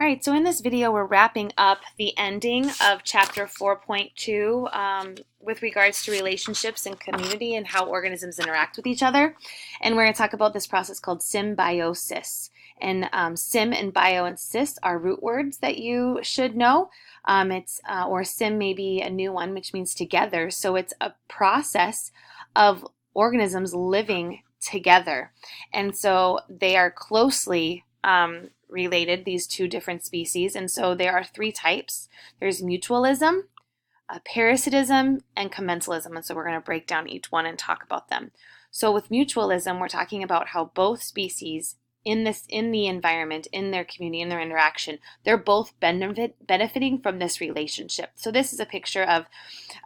All right, so in this video, we're wrapping up the ending of chapter 4.2 with regards to relationships and community and how organisms interact with each other. And we're going to talk about this process called symbiosis. And sym and bio and sis are root words that you should know. Or sym may be a new one, which means together. So it's a process of organisms living together. And so they are closely related, these two different species. And so there are three types. There's mutualism, parasitism, and commensalism. And so we're going to break down each one and talk about them. So with mutualism, we're talking about how both species in the environment, in their community, in their interaction, they're both benefiting from this relationship. So this is a picture of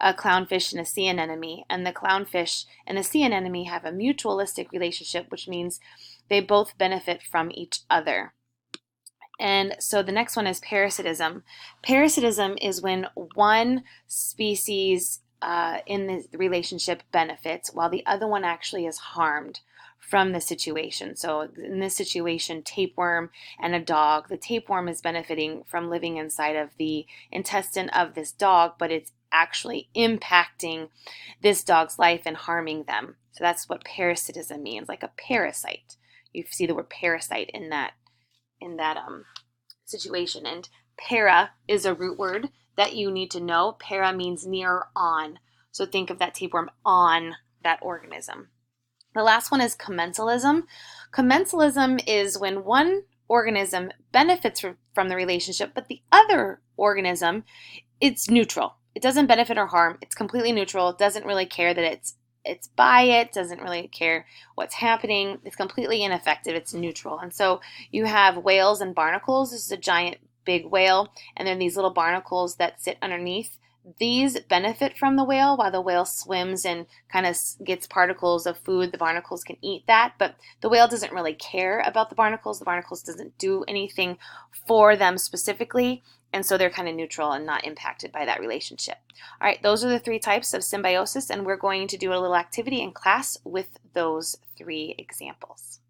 a clownfish and a sea anemone, and the clownfish and the sea anemone have a mutualistic relationship, which means they both benefit from each other. And so the next one is parasitism. Parasitism is when one species in the relationship benefits while the other one actually is harmed from the situation. So in this situation, tapeworm and a dog, the tapeworm is benefiting from living inside of the intestine of this dog, but it's actually impacting this dog's life and harming them. So that's what parasitism means, like a parasite. You see the word parasite in that situation. And para is a root word that you need to know. Para means near or on. So think of that tapeworm on that organism. The last one is commensalism. Commensalism is when one organism benefits from the relationship, but the other organism, it's neutral. It doesn't benefit or harm. It's completely neutral. It doesn't really care that it's by it, doesn't really care what's happening. It's completely ineffective. It's neutral. And so you have whales and barnacles. This is a giant big whale, and then these little barnacles that sit underneath. These benefit from the whale while the whale swims and kind of gets particles of food. The barnacles can eat that, but the whale doesn't really care about the barnacles. The barnacles doesn't do anything for them specifically, and so they're kind of neutral and not impacted by that relationship. All right, those are the three types of symbiosis, and we're going to do a little activity in class with those three examples.